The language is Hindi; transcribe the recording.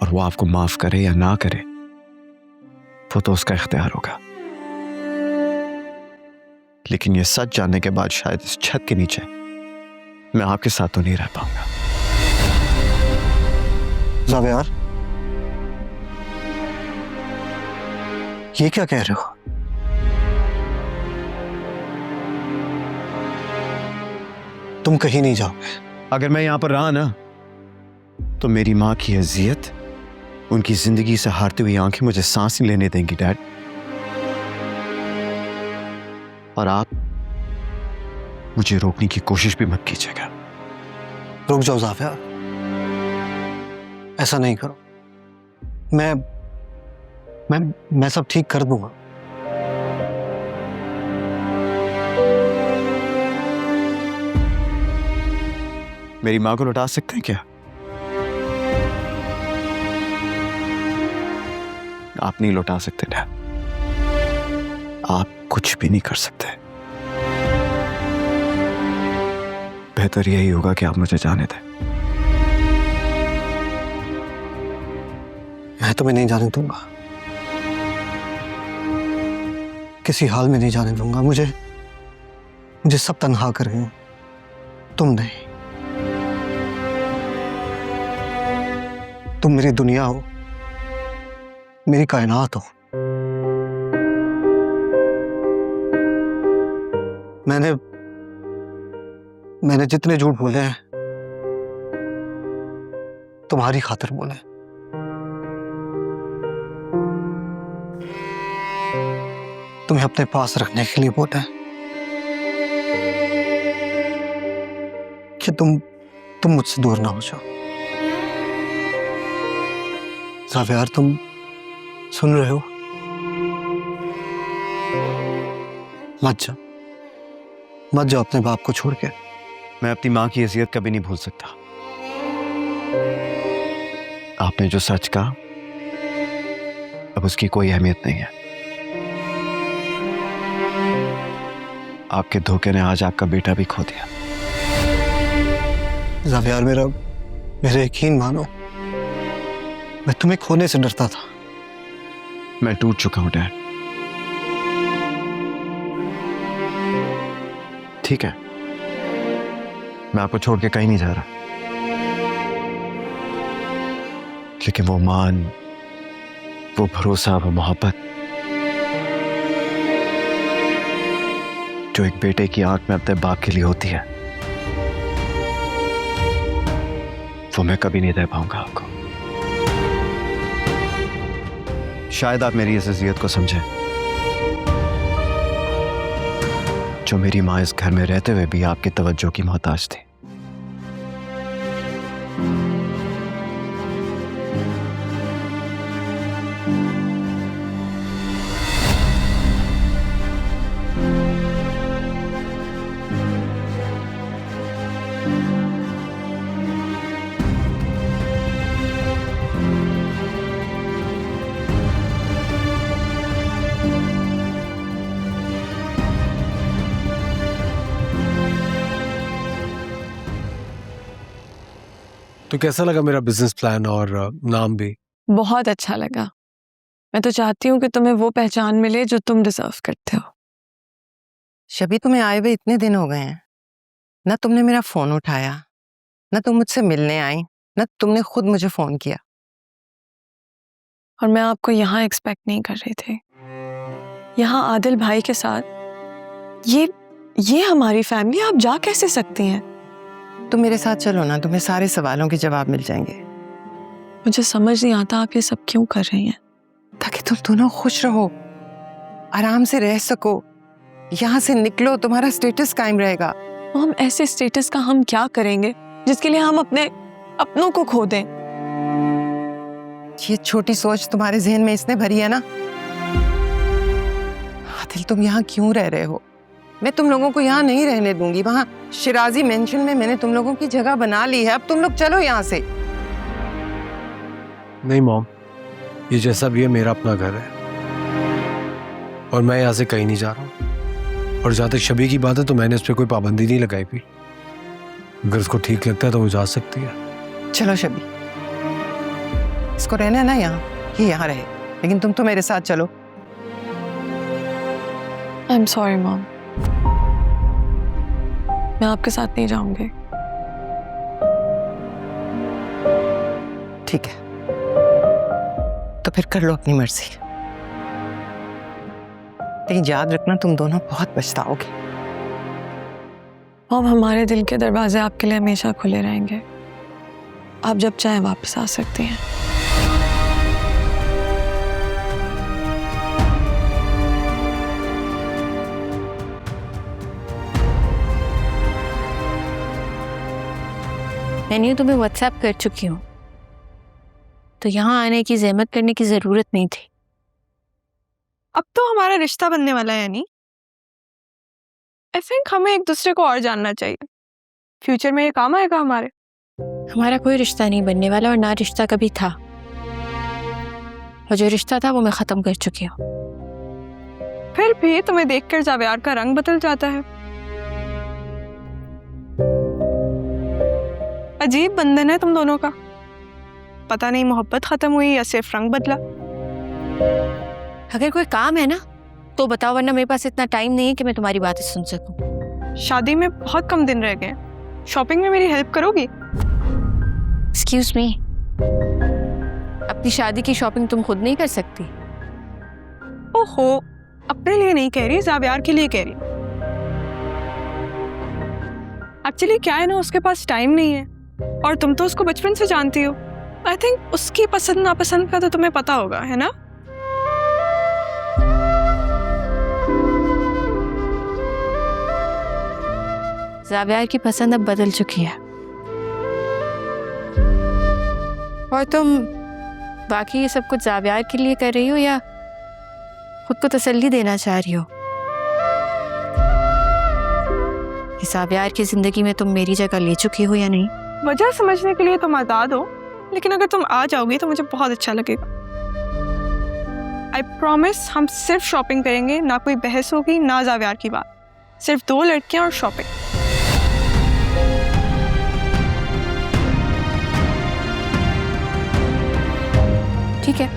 और वो आपको माफ करे या ना करे वो तो उसका इख्तियार होगा, लेकिन ये सच जानने के बाद शायद इस छत के नीचे मैं आपके साथ तो नहीं रह पाऊंगा। ज़ावियार, ये क्या कह रहे हो? तुम कहीं नहीं जाओगे। अगर मैं यहां पर रहा ना तो मेरी मां की अजियत, उनकी जिंदगी से हारती हुई आंखें मुझे सांस नहीं लेने देंगी डैड। और आप मुझे रोकने की कोशिश भी मत कीजिएगा। रुक जाओ ज़ावियार, ऐसा नहीं करो। मैं सब ठीक कर दूंगा। मेरी मां को लौटा सकते हैं क्या? आप नहीं लौटा सकते डैड, आप कुछ भी नहीं कर सकते। बेहतर यही होगा कि आप मुझे जाने दें। मैं तुम्हें नहीं जाने दूंगा, किसी हाल में नहीं जाने दूंगा। मुझे सब तन्हा कर गए, तुम नहीं। तुम मेरी दुनिया हो, मेरी कायनात हो। मैंने जितने झूठ बोले हैं तुम्हारी खातिर बोले। तुम्हें अपने पास रखने के लिए बोले कि तुम मुझसे दूर ना हो जाओ। ज़ावियार, तुम सुन रहे हो? मत जाओ अपने बाप को छोड़ के। मैं अपनी मां की अजियत कभी नहीं भूल सकता। आपने जो सच कहा अब उसकी कोई अहमियत नहीं है। आपके धोखे ने आज आपका बेटा भी खो दिया। ज़ावियार, मेरा यकीन मानो, मैं तुम्हें खोने से डरता था। मैं टूट चुका हूं डैड। ठीक है, मैं आपको छोड़ के कहीं नहीं जा रहा, लेकिन वो मान, वो भरोसा, वो मोहब्बत जो एक बेटे की आंख में अपने बाप के लिए होती है, वो मैं कभी नहीं दे पाऊंगा आपको। शायद आप मेरी इस अज़ियत को समझें, जो मेरी मां इस घर में रहते हुए भी आपकी तवज्जो की मोहताज थी। तो कैसा लगा मेरा बिजनेस प्लान और नाम भी? बहुत अच्छा लगा। मैं तो चाहती हूँ कि तुम्हें वो पहचान मिले जो तुम डिजर्व करते हो। शबी, तुम्हें आए हुए इतने दिन हो गए हैं, ना तुमने मेरा फोन उठाया, ना तुम मुझसे मिलने आई, ना तुमने खुद मुझे फोन किया। और मैं आपको यहाँ एक्सपेक्ट नहीं कर रही थी। यहाँ आदिल भाई के साथ ये हमारी फैमिली, आप जा कैसे सकती हैं? तुम मेरे साथ चलो ना, तुम्हें सारे सवालों के जवाब मिल जाएंगे। मुझे समझ नहीं आता आप ये सब क्यों कर रही हैं। ताकि तुम दोनों खुश रहो, आराम से रह सको, यहाँ से निकलो, तुम्हारा स्टेटस कायम रहेगा। हम ऐसे स्टेटस का हम क्या करेंगे जिसके लिए हम अपने अपनों को खो दें? ये छोटी सोच तुम्हारे जहन में इसने भरी है ना। आदिल, तुम यहाँ क्यों रह रहे हो? मैं तुम लोगों को यहाँ नहीं रहने दूंगी। वहाँ शिराजी मेंशन में मैंने तुम लोगों की जगह बना ली है। अब तुम लोग चलो यहाँ से। नहीं मॉम, ये जैसा भी है मेरा अपना घर है और मैं यहाँ से कहीं नहीं जा रहा हूँ। और जहाँ तक शबी की बात है तो मैंने इस पर कोई पाबंदी नहीं लगाई भी। अगर उसको ठीक लगता है तो वो जा सकती है। चलो शबी, इसको रहना है ना यहाँ, ये यहाँ रहे, लेकिन तुम तो मेरे साथ चलो। आई एम सॉरी मॉम, मैं आपके साथ नहीं जाऊंगी। ठीक है, तो फिर कर लो अपनी मर्जी, लेकिन याद रखना तुम दोनों बहुत पछताओगे। मॉम, हमारे दिल के दरवाजे आपके लिए हमेशा खुले रहेंगे। आप जब चाहें वापस आ सकती हैं। मैंने तुम्हें व्हाट्सएप कर चुकी हूँ, तो यहाँ आने की जहमत करने की जरूरत नहीं थी। अब तो हमारा रिश्ता बनने वाला है यानी। आई थिंक हमें एक दूसरे को और जानना चाहिए, फ्यूचर में ये काम आएगा हमारे। हमारा कोई रिश्ता नहीं बनने वाला, और ना रिश्ता कभी था, और जो रिश्ता था वो मैं ख़त्म कर चुकी हूँ। फिर भी तुम्हें देखकर जावेद का रंग बदल जाता है। अजीब बंधन है तुम दोनों का। पता नहीं मोहब्बत खत्म हुई या सिर्फ रंग बदला। अगर कोई काम है ना तो बताओ, वरना मेरे पास इतना टाइम नहीं है कि मैं तुम्हारी बातें सुन सकूं। शादी में बहुत कम दिन रह गए, शॉपिंग में मेरी हेल्प करोगी? एक्सक्यूज मी, अपनी शादी की शॉपिंग तुम खुद नहीं कर सकती? ओहो, अपने लिए नहीं कह रही, जावेद के लिए कह रही। एक्चुअली क्या है ना, उसके पास टाइम नहीं है, और तुम तो उसको बचपन से जानती हो। आई थिंक उसकी पसंद नापसंद का तो तुम्हें पता होगा, है ना? जावेद की पसंद अब बदल चुकी है, और तुम बाकी ये सब कुछ जावेद के लिए कर रही हो या खुद को तसल्ली देना चाह रही हो? जावेद की जिंदगी में तुम मेरी जगह ले चुकी हो या नहीं? वजह समझने के लिए तुम आज़ाद हो, लेकिन अगर तुम आ जाओगी तो मुझे बहुत अच्छा लगेगा। आई प्रॉमिस, हम सिर्फ शॉपिंग करेंगे, ना कोई बहस होगी, ना जावेद की बात, सिर्फ 2 लड़कियां और शॉपिंग। ठीक है,